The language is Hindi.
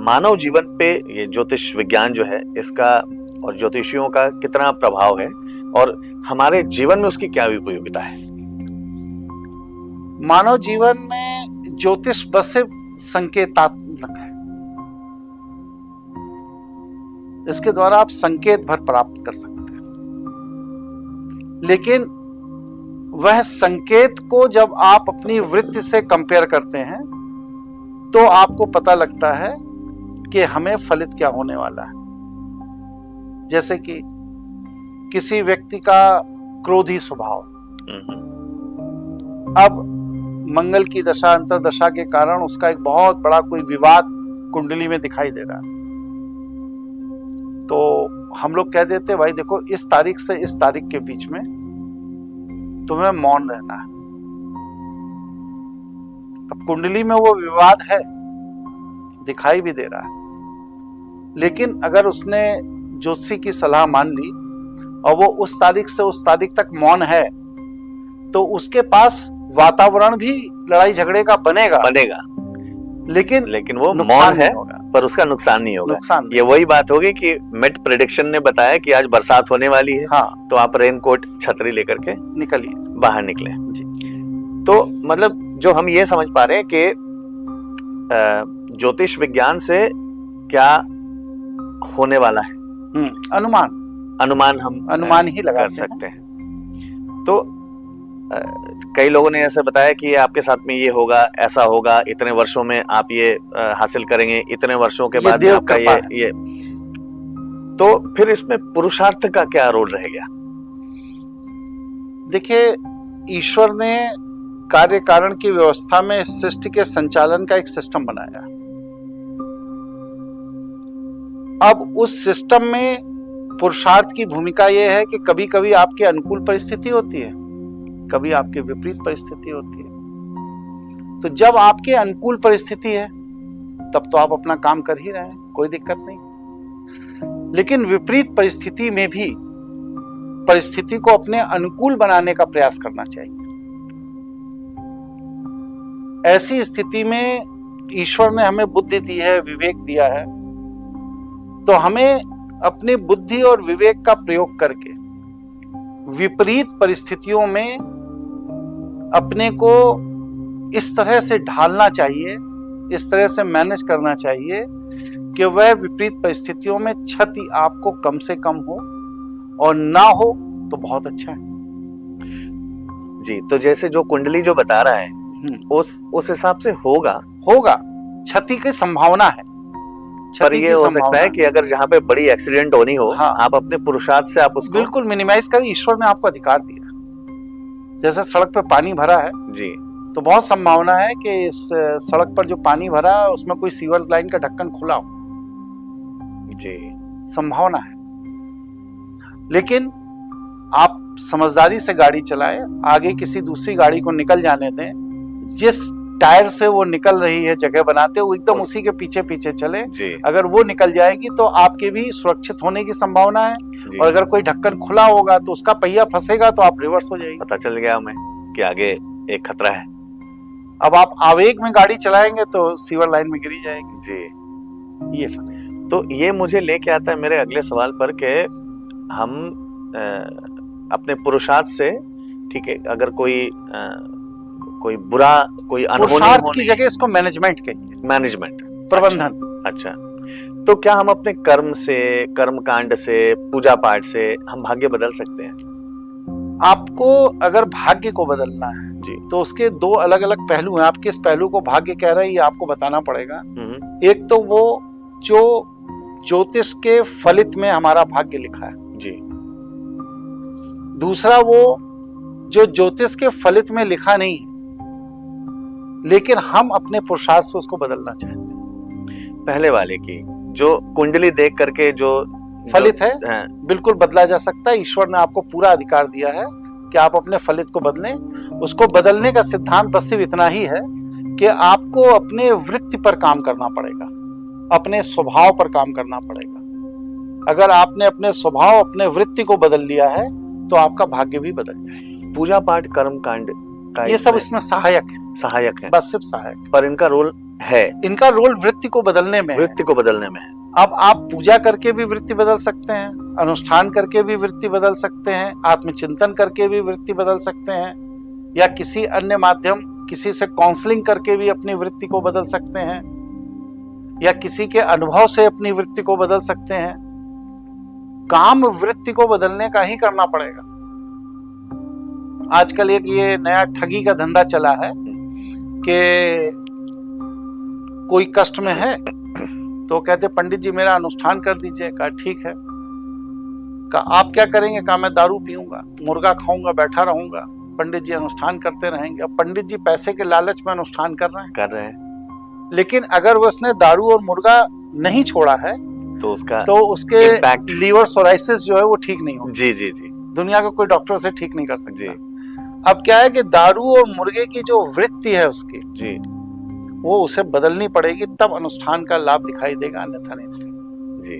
मानव जीवन पे ये ज्योतिष विज्ञान जो है इसका और ज्योतिषियों का कितना प्रभाव है और हमारे जीवन में उसकी क्या उपयोगिता है? मानव जीवन में ज्योतिष बस सिर्फ संकेतात्मक है। इसके द्वारा आप संकेत भर प्राप्त कर सकते हैं, लेकिन वह संकेत को जब आप अपनी वृत्ति से कंपेयर करते हैं तो आपको पता लगता है कि हमें फलित क्या होने वाला है। जैसे कि किसी व्यक्ति का क्रोधी स्वभाव, अब मंगल की दशा अंतर्दशा के कारण उसका एक बहुत बड़ा कोई विवाद कुंडली में दिखाई दे रहा है, तो हम लोग कह देते भाई देखो इस तारीख से इस तारीख के बीच में तुम्हें मौन रहना है। अब कुंडली में वो विवाद है, दिखाई भी दे रहा है, लेकिन अगर उसने ज्योतिषी की सलाह मान ली और वो उस तारीख से उस तारीख तक मौन है तो उसके पास वातावरण भी लड़ाई झगड़े का बनेगा, लेकिन वो मौन है पर उसका नुकसान नहीं होगा। नुकसान ये वही बात होगी कि मिड प्रेडिक्शन ने बताया कि आज बरसात होने वाली है, हाँ, तो आप रेनकोट छतरी लेकर के निकलिए, बाहर निकले जी। तो मतलब जो हम ये समझ पा रहे हैं कि ज्योतिष विज्ञान से क्या होने वाला है, अनुमान ही लगा सकते हैं। तो कई लोगों ने ऐसे बताया कि ये आपके साथ में ये होगा, ऐसा होगा, इतने वर्षों में आप ये हासिल करेंगे, इतने वर्षों के बाद आपका ये तो फिर इसमें पुरुषार्थ का क्या रोल रह गया? देखिए, ईश्वर ने कार्य कारण की व्यवस्था में इस सृष्टि के संचालन का एक सिस्टम बनाया। अब उस सिस्टम में पुरुषार्थ की भूमिका यह है कि कभी कभी आपके अनुकूल परिस्थिति होती है, कभी आपके विपरीत परिस्थिति होती है। तो जब आपके अनुकूल परिस्थिति है तब तो आप अपना काम कर ही रहे हैं, कोई दिक्कत नहीं। लेकिन विपरीत परिस्थिति में भी परिस्थिति को अपने अनुकूल बनाने का प्रयास करना चाहिए। ऐसी स्थिति में ईश्वर ने हमें बुद्धि दी है, विवेक दिया है, तो हमें अपनी बुद्धि और विवेक का प्रयोग करके विपरीत परिस्थितियों में अपने को इस तरह से ढालना चाहिए, इस तरह से मैनेज करना चाहिए कि वह विपरीत परिस्थितियों में क्षति आपको कम से कम हो, और ना हो तो बहुत अच्छा है। जी, तो जैसे जो कुंडली जो बता रहा है उस हिसाब से होगा क्षति की संभावना है। पर ये हो सकता है कि अगर जहाँ पे बड़ी एक्सीडेंट होनी हो, हाँ, आप अपने पुरुषार्थ से आप उसको बिल्कुल मिनिमाइज करें। ईश्वर ने आपको अधिकार दिया। जैसे सड़क पे पानी भरा है जी, तो बहुत संभावना है कि इस सड़क पर जो पानी भरा है उसमें कोई सीवर लाइन का ढक्कन खुला हो जी, संभावना है। लेकिन आप समझदारी से गाड़ी चलाएं, आगे किसी दूसरी गाड़ी को निकल जाने दें, जिस टायर से वो निकल रही है जगह बनाते हो एकदम उसी के पीछे पीछे चले। अगर वो निकल जाएगी तो आपके भी सुरक्षित होने की संभावना है, और अगर कोई ढक्कन खुला होगा तो उसका पहिया फंसेगा तो आप रिवर्स हो जाएगी। पता चल गया हमें कि आगे एक खतरा है। अब आप आवेग में गाड़ी चलाएंगे तो सीवर लाइन में गिरी जाएगी जी। ये तो ये मुझे लेके आता है मेरे अगले सवाल पर कि हम अपने पुरुषार्थ से, ठीक है, अगर कोई बुरा, कोई पुरुषार्थ की जगह इसको मैनेजमेंट कहिए, मैनेजमेंट, प्रबंधन। अच्छा, तो क्या हम अपने कर्म से, कर्म कांड से, पूजा पाठ से हम भाग्य बदल सकते हैं? आपको अगर भाग्य को बदलना है जी, तो उसके दो अलग अलग पहलू हैं। आप किस पहलू को भाग्य कह रहे हैं ये आपको बताना पड़ेगा। एक तो वो जो ज्योतिष के फलित में हमारा भाग्य लिखा है जी, दूसरा वो जो ज्योतिष के फलित में लिखा नहीं है लेकिन हम अपने पुरुषार्थ से उसको बदलना चाहते हैं। पहले वाले की जो कुंडली देख करके जो फलित है बिल्कुल बदला जा सकता है। ईश्वर ने आपको पूरा अधिकार दिया है कि आप अपने फलित को बदलें। उसको बदलने का सिद्धांत बस सिर्फ इतना ही है कि आपको अपने वृत्ति पर काम करना पड़ेगा, अपने स्वभाव पर काम करना पड़ेगा। अगर आपने अपने स्वभाव, अपने वृत्ति को बदल लिया है तो आपका भाग्य भी बदल जाएगा। पूजा पाठ, कर्म कांड ये सब इसमें सहायक है, सहायक है, बस सिर्फ सहायक, पर इनका रोल है, इनका रोल वृत्ति को बदलने में है। वृत्ति को बदलने में है। अब आप पूजा करके भी वृत्ति बदल सकते हैं, अनुष्ठान करके भी वृत्ति बदल सकते हैं, आत्मचिंतन करके भी वृत्ति बदल सकते हैं, या किसी अन्य माध्यम, किसी से काउंसलिंग करके भी अपनी वृत्ति को बदल सकते हैं, या किसी के अनुभव से अपनी वृत्ति को बदल सकते हैं। काम वृत्ति को बदलने का ही करना पड़ेगा। आजकल एक ये नया ठगी का धंधा चला है कि कोई कष्ट में है तो कहते पंडित जी मेरा अनुष्ठान कर दीजिए। कहा ठीक है। कहा आप क्या करेंगे? कहा मैं दारू पीऊंगा, मुर्गा खाऊंगा, बैठा रहूंगा, पंडित जी अनुष्ठान करते रहेंगे। अब पंडित जी पैसे के लालच में अनुष्ठान कर रहे हैं। लेकिन अगर वो उसने दारू और मुर्गा नहीं छोड़ा है तो उसके लीवर सोराइसिस जो है वो ठीक नहीं होगा। जी जी जी, दुनिया का कोई डॉक्टर से ठीक नहीं कर सकता। अब क्या है कि दारू और मुर्गे की जो वृत्ति है उसकी जी, वो उसे बदलनी पड़ेगी, तब अनुष्ठान का लाभ दिखाई देगा, अन्यथा नहीं। जी।